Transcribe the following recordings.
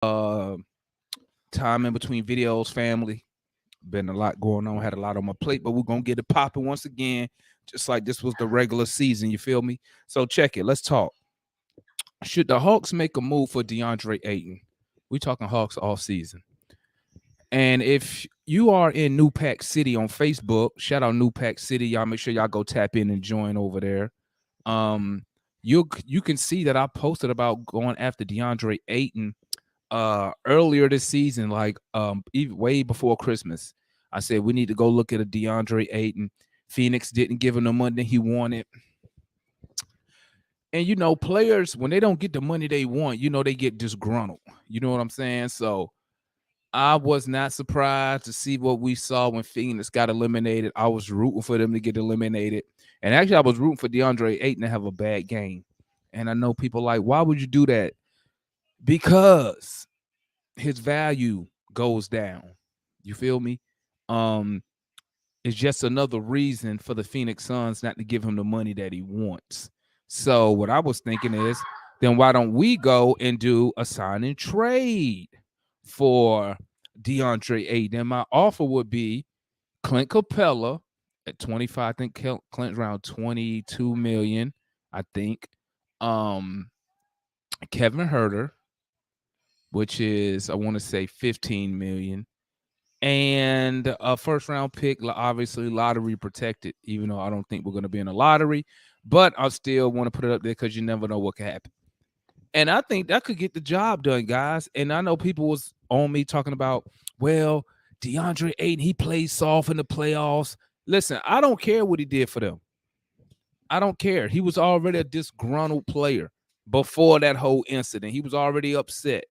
Uh, time in between videos, family. Been a lot going on. Had a lot on my plate, but we're gonna get it popping once again, just like this was the regular season. You feel me? So check it. Let's talk. Should the Hawks make a move for DeAndre Ayton? We talking Hawks all season. And if you are in New Pack City on Facebook, shout out New Pack City. Y'all make sure y'all go tap in and join over there. Um, you can see that I posted about going after DeAndre Ayton earlier this season, like even way before Christmas. I said we need to go look at a DeAndre Ayton. Phoenix didn't give him the money he wanted. And you know, players when they don't get the money they want, you know, they get disgruntled. You know what I'm saying? So I was not surprised to see what we saw when Phoenix got eliminated. I was rooting for them to get eliminated. And actually, I was rooting for DeAndre Ayton to have a bad game. And I know people like, why would you do that? Because his value goes down. You feel me? Um, it's just another reason for the Phoenix Suns not to give him the money that he wants. So what I was thinking is, then why don't we go and do a sign and trade for DeAndre Ayton? And my offer would be Clint Capella at 25. I think Clint's around 22 million. I think. Kevin Herter, which is I want to say 15 million, and a first round pick, obviously lottery protected. Even though I don't think we're going to be in a lottery, but I still want to put it up there because you never know what could happen. And I think that could get the job done, guys. And I know people was on me talking about, well, DeAndre Ayton, he played soft in the playoffs. Listen, I don't care what he did for them. I don't care. He was already a disgruntled player before that whole incident. He was already upset.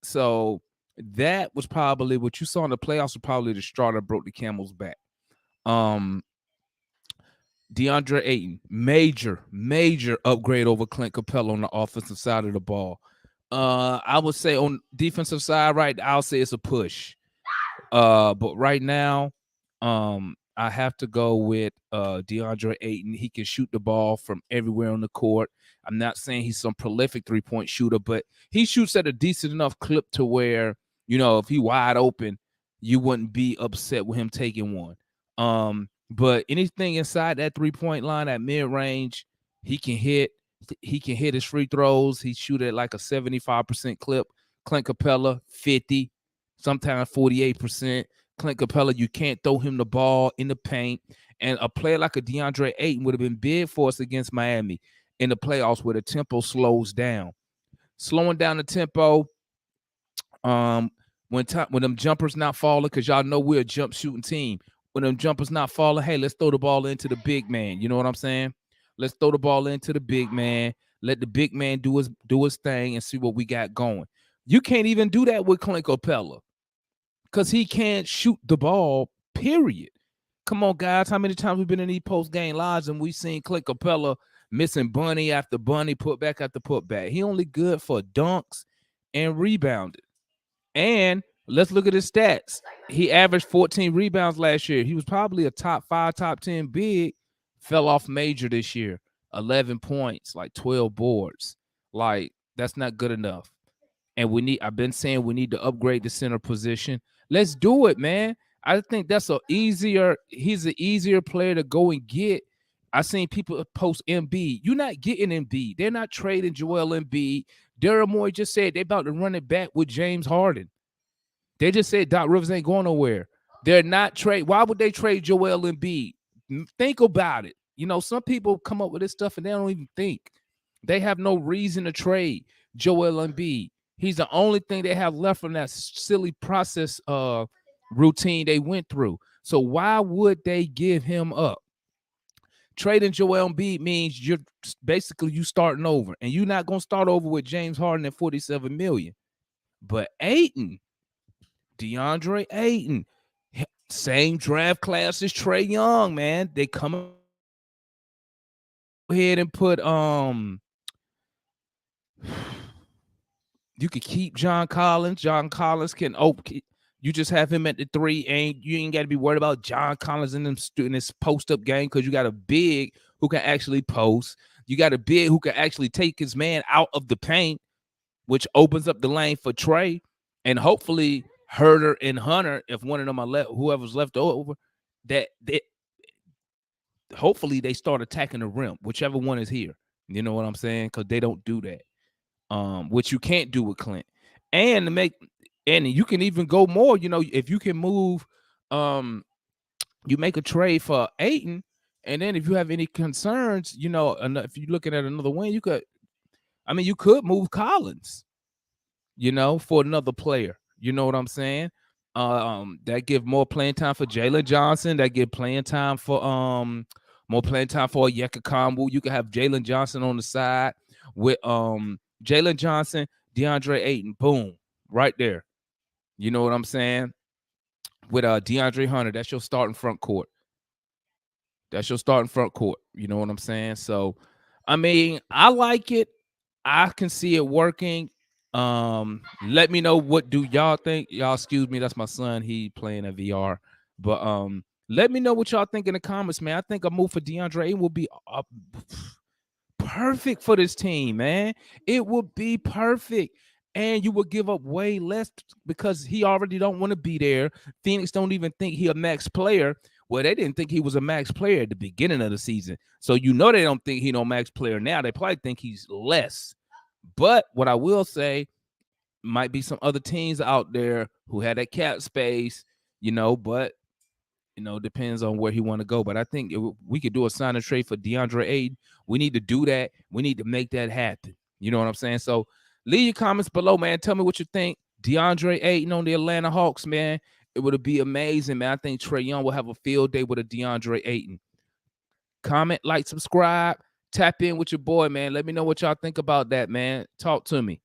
So that was probably what you saw in the playoffs was probably the straw that broke the camel's back. DeAndre Ayton, major upgrade over Clint Capella on the offensive side of the ball. I would say on defensive side, right, I'll say it's a push. But right now, I have to go with DeAndre Ayton. He can shoot the ball from everywhere on the court. I'm not saying he's some prolific three-point shooter, but he shoots at a decent enough clip to where, you know, if he wide open, you wouldn't be upset with him taking one. But anything inside that three-point line at mid-range, he can hit. He can hit his free throws. He shoot at like a 75% clip. Clint Capella, 50, sometimes 48%. Clint Capella, you can't throw him the ball in the paint. And a player like a DeAndre Ayton would have been big for us against Miami in the playoffs where the tempo slows down. Slowing down the tempo, when them jumpers not falling, because y'all know we're a jump shooting team. When them jumpers not falling, hey, let's throw the ball into the big man. You know what I'm saying? Let's throw the ball into the big man. Let the big man do his thing and see what we got going. You can't even do that with Clint Capella because he can't shoot the ball, period. Come on, guys. How many times we've been in these post-game lives and we've seen Clint Capella missing bunny after bunny, put back after put back. He only good for dunks and rebounded. And let's look at his stats. He averaged 14 rebounds last year. He was probably a top 5, top 10 big. Fell off major this year. 11 points, like 12 boards. Like, that's not good enough. And I've been saying we need to upgrade the center position. Let's do it, man. I think he's an easier player to go and get. I seen people post Embiid. You're not getting Embiid. They're not trading Joel Embiid. Daryl Morey just said they're about to run it back with James Harden. They just said Doc Rivers ain't going nowhere. They're not trade. Why would they trade Joel Embiid? Think about it. You know, some people come up with this stuff and they don't even think. They have no reason to trade Joel Embiid. He's the only thing they have left from that silly process routine they went through. So why would they give him up? Trading Joel Embiid means you're basically starting over, and you're not going to start over with James Harden at $47 million. But Ayton, DeAndre Ayton, same draft class as Trae Young, man. They come ahead and put you could keep John Collins. John Collins can you just have him at the 3, and you ain't got to be worried about John Collins in this post-up game because you got a big who can actually post. You got a big who can actually take his man out of the paint. which opens up the lane for Trey, and hopefully Herder and Hunter, if one of them are left, whoever's left over, that they, hopefully they start attacking the rim, whichever one is here. You know what I'm saying? Because they don't do that, which you can't do with Clint. And to make, and you can even go more. You know, if you can move, you make a trade for Ayton, and then if you have any concerns, you know, if you're looking at another wing, you could, I mean, you could move Collins, you know, for another player. You know what I'm saying? That give more playing time for Jalen Johnson. That give playing time for more playing time for Yeka Kambu. You can have Jalen Johnson on the side with Jalen Johnson, DeAndre Ayton. Boom, right there. You know what I'm saying? With DeAndre Hunter, that's your starting front court. That's your starting front court. You know what I'm saying? So, I mean, I like it. I can see it working. Let me know, what do y'all think? Y'all excuse me, that's my son. He playing a VR. But let me know what y'all think in the comments, man. I think a move for DeAndre Ayton will be perfect for this team, man. It would be perfect. And you will give up way less because he already don't want to be there. Phoenix don't even think he a max player. Well, they didn't think he was a max player at the beginning of the season. So you know they don't think he no max player now. They probably think he's less. But what I will say, might be some other teams out there who had that cap space, you know, but you know, depends on where he want to go. But I think we could do a sign and trade for DeAndre Ayton. We need to do that. We need to make that happen. You know what I'm saying? So leave your comments below, man. Tell me what you think. DeAndre Ayton on the Atlanta Hawks, man. It would be amazing, man. I think Trae Young will have a field day with a DeAndre Ayton. Comment, like, subscribe, tap in with your boy, man. Let me know what y'all think about that, man. Talk to me.